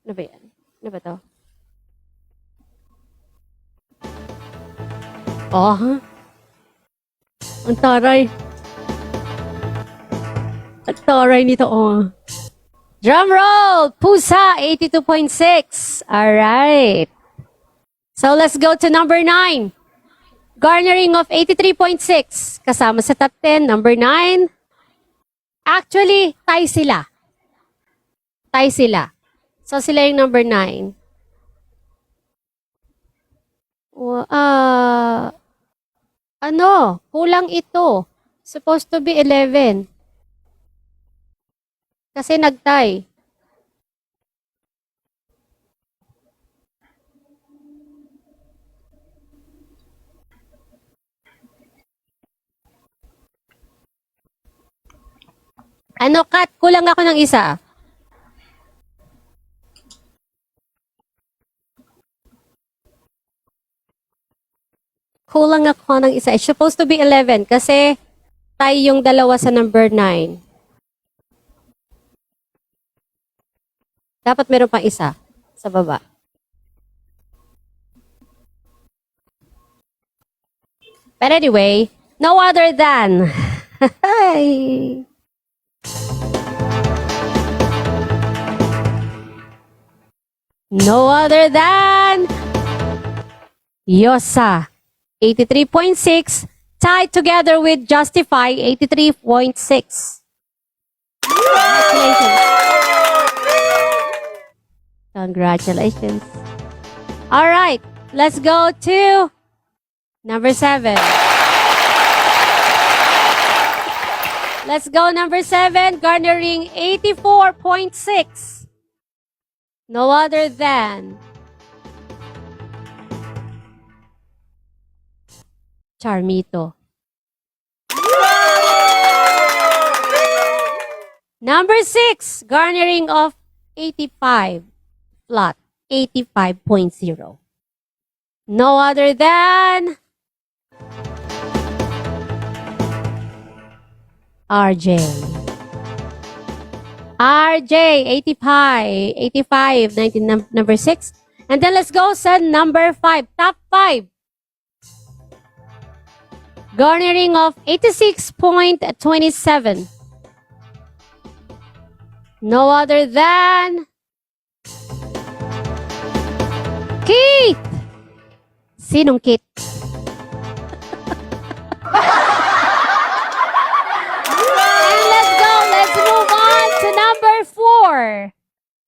Ano ba yan? Ano ba to? Oh, ha? Ang taray. Ang taray nito, oh. Drum roll! Pusa, 82.6. Alright. So let's go to number 9. Garnering of 83.6. Kasama sa top 10, number 9. Actually, tie sila. Tie sila. So sila yung number 9. Kulang ito. Supposed to be 11. Kasi nag-tie. Ano, Kat? Kulang ako ng isa. Kulang ako ng isa. It's supposed to be 11 kasi tie yung dalawa sa number 9. Dapat meron pang isa sa baba. But anyway, no other than... no other than... Yosa, 83.6, tied together with Justify, 83.6. Congratulations. Congratulations. All right, let's go to number 7. Let's go number 7, garnering 84.6. No other than Charmito. Number 6, garnering of 85, flat, 85.0. No other than RJ. RJ, 85, 19, number 6. And then let's go sa number 5, top 5. Garnering of 86.27. No other than Keith! Sinong Keith? And let's go. Let's move on to number 4,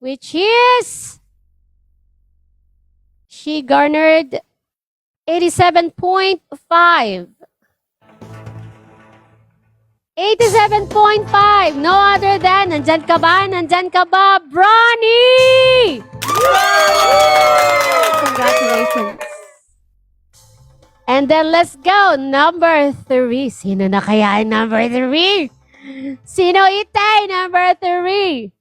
which is she garnered 87.5. 87.5. No other than, nandyan ka ba? Nandyan ka ba, Bronny? Congratulations. And then let's go, number 3. Sino na kaya ang number 3? Sino itay, number 3?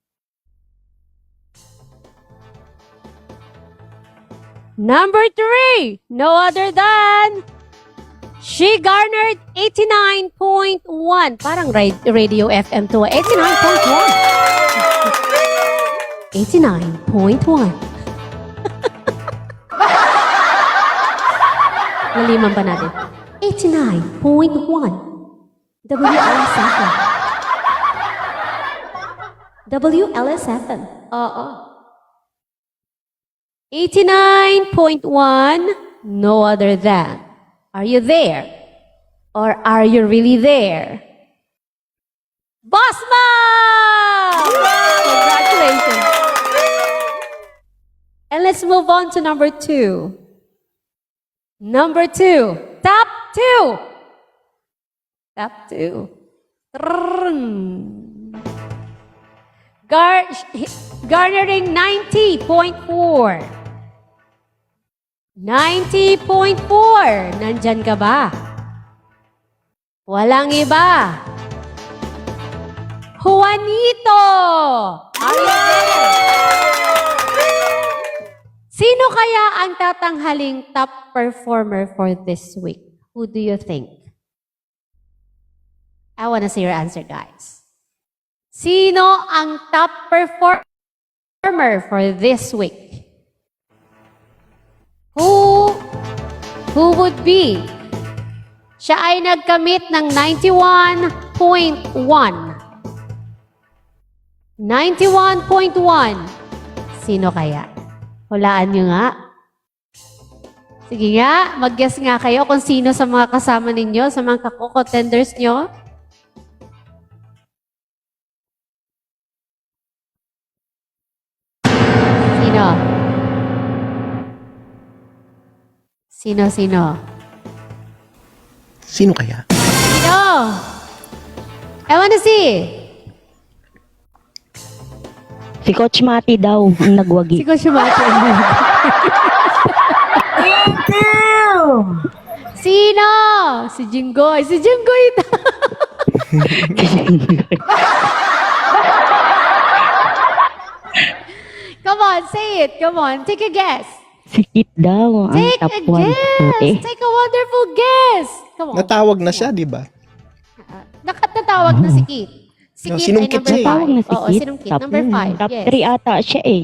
Number 3, no other than she garnered 89.1. Parang radio FM to. 89.1. 89.1. Naliman pa natin. 89.1. WLS-FM. WLS-FM. Oo. 89.1. No other than. Are you there? Or are you really there? Boss Mom! Congratulations. And let's move on to number 2. Number 2. Top 2. Top 2. Garnering 90.4. 90.4. Nandyan ka ba? Walang iba. Juanito! Are you there? Sino kaya ang tatanghaling top performer for this week? Who do you think? I wanna see your answer, guys. Sino ang top performer? performer for this week. Who would be? Siya ay nagkamit ng 91.1. 91.1. Sino kaya? Hulaan nyo nga. Sige nga, mag-guess nga kayo kung sino sa mga kasama ninyo, sa mga kako-contenders nyo. Sino? Sino? Sino kaya? Sino? I wanna see. Si Coach Mati daw ang nagwagi. Siguro siya mati. Sino? Si Jinggoy. Si Jinggoy ito. Come on, say it. Come on, take a guess. Si Kit daw ang Take top a 1. guess. Take a wonderful guess. Come on. Natawag na siya, di ba? Natatawag na si Kit. Si No, Kit sinong ay Kit number siya eh? 5. Tawag na si Oo, Kit. sinong Kit? Number 5. Top Yes. 3 ata siya eh.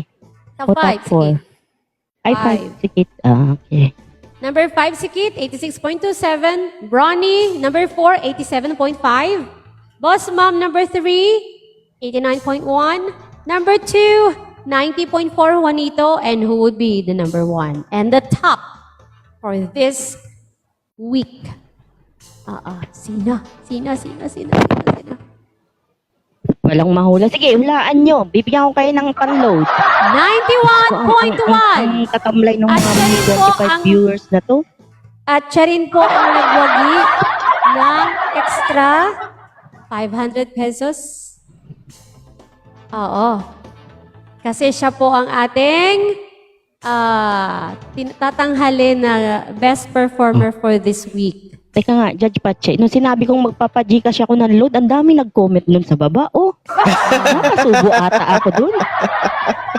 Top O 5 top si 4. Kit. Ay, 5 si Kit. Okay. Number 5 si Kit, 86.27. Bronny, number 4, 87.5. Boss Mom, number 3, 89.1. Number 2, 90.4, Juanito. And who would be the number 1? And the top for this week. Sino? Walang mahula. Sige, hulaan nyo. Bibigyan ko kayo ng pan-load. 91.1. Ang katamlay ng At mga siya rin po 25 ang- viewers na to. At siya rin po ang nagwagi ng extra 500 pesos. Oo. Kasi siya po ang ating tatanghalin na best performer for this week. Teka nga, Judge Pache, nung sinabi kong magpapa-Gcash ako ng load, ang dami nag-comment nun sa baba. Oh, nakasubo ata ako dun.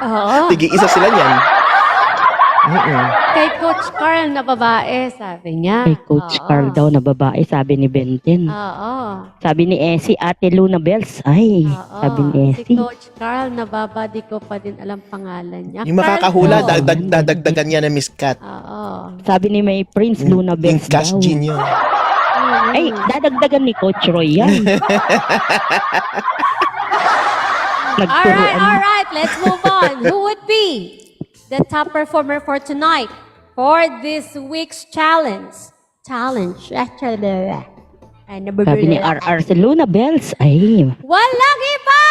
Oo. Tigi-isa sila niyan. Kay Coach Carl na babae, sabi niya. Kay Coach Oo. Carl daw na babae, sabi ni Benten. Oo. Sabi ni Essie, Ate Luna Bells. Ay, Oo. sabi ni Si Essie. Coach Carl, nababadi ko pa din alam pangalan niya. Yung makakahula, Carl po. dadagdagan niya na Miss Cat. Oo. Sabi ni May Prince Luna Yung Bells cash daw. gin yun. Ay, dadagdagan ni Coach Roy yan. Nagturuan. All right, let's move on. Who would be the top performer for tonight for this week's challenge? Sabi ni RR si Luna Bells. Ay, Walang iba!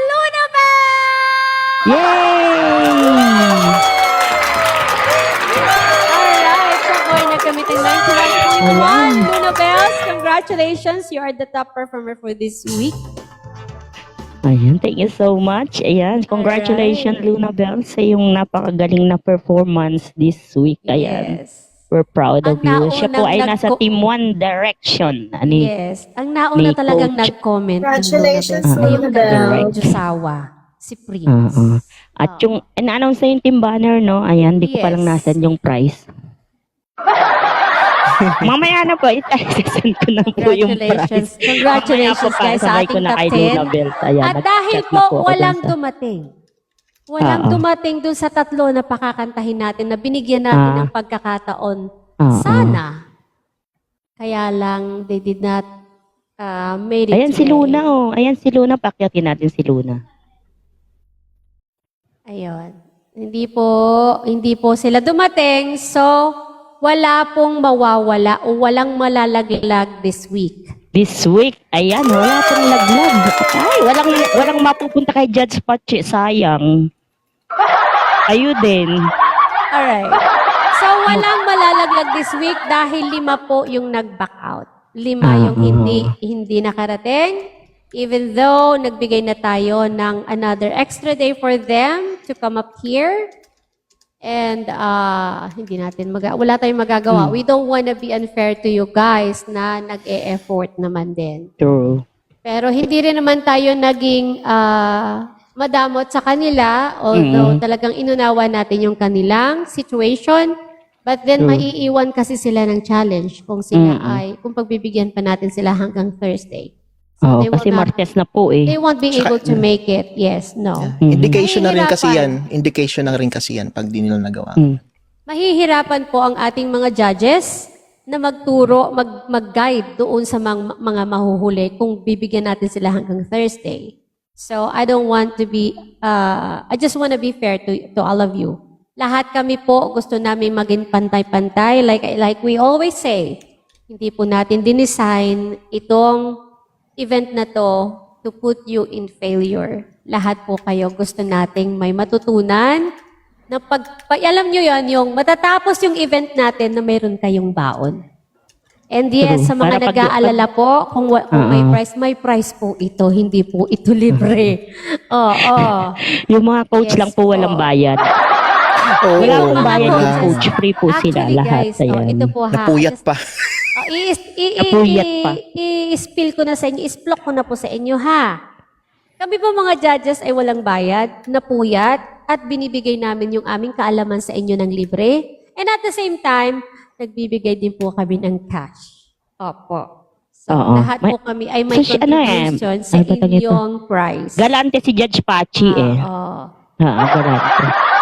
Luna Bell! yay! Alright, so boy, nagkamiting 91.1 Luna Bells. Congratulations, you are the top performer for this week. Ayan, thank you so much. Ayan, congratulations Luna Bells sa yung napakagaling na performance this week. Ayan, Yes. we're proud of Ang you. Siya po ay naunang nasa nagko- Team One Direction. Ani, Yes. Ang nauna ni talagang Coach. nag-comment. Congratulations, Luna Bells, Luna yung Bells. Josawa, si Prince. Oo. At yung in-announce na yung team banner, no? Ayan, di ko palang Yes. nasan yung prize. Mamaya na po, i-send ko na po yung prize. Congratulations Mamaya po, guys sa pasabay ko ating na kay top 10. Luna Bells. Ayan, At dahil nag-chat na po ako walang dun sa- dumating. Walang Oo. dumating dun sa tatlo na pakakantahin natin na binigyan natin ng pagkakataon. Oo. Sana. Kaya lang, they did not made it Ayan si today. Luna, oh. Ayan si Luna, pakyatin natin si Luna. Ayun. Hindi po sila dumating. So, wala pong mawawala o walang malalaglag this week. This week, ayan, wala pong laglag. Ay, walang mapupunta kay Judge Pache, sayang. Kayo din. Alright. So, walang malalaglag this week dahil 5 po yung nag-back out. 5 yung hindi nakarating. Even though nagbigay na tayo ng another extra day for them to come up here. And wala tayong magagawa. We don't wanna be unfair to you guys na nag-e-effort naman din. True. Pero hindi rin naman tayo naging madamot sa kanila, although talagang inunawa natin yung kanilang situation. But then, maiiwan kasi sila ng challenge kung sila kung pagbibigyan pa natin sila hanggang Thursday. Oo, they will kasi not- Martes na po eh. They won't be able to make it. Yes, no. Indication na rin kasi Mahihirapan. yan. Indication na rin kasi yan pag di nila nagawa. Mm. Mahihirapan po ang ating mga judges na magturo, mag-guide doon sa mga mahuhuli kung bibigyan natin sila hanggang Thursday. So, I don't want to be, I just want to be fair to all of you. Lahat kami po gusto namin maging pantay-pantay. Like we always say, hindi po natin dinesign itong event na to put you in failure. Lahat po kayo gusto nating may matutunan na alam nyo yan, yung matatapos yung event natin na mayroon kayong baon. And yes, True. sa mga Para pag- nag-aalala po, kung may price po ito, hindi po ito libre. Oo. Yung mga coach Yes lang po walang po. bayad. Oo, Wala akong Mga bayad yung coaches. coach. Free po sila Actually, lahat. guys, ito po ha. napuyat pa. Napuyat pa. I-spill ko na sa inyo, isplok ko na po sa inyo ha. Kami po mga judges ay walang bayad, napuyat, at binibigay namin yung aming kaalaman sa inyo ng libre. And at the same time, nagbibigay din po kami ng cash. Opo. So, Oo. lahat po kami ay may So, contribution sa ay, ba't ganito? inyong price. Galante si Judge Pachi eh. Oo. Galante.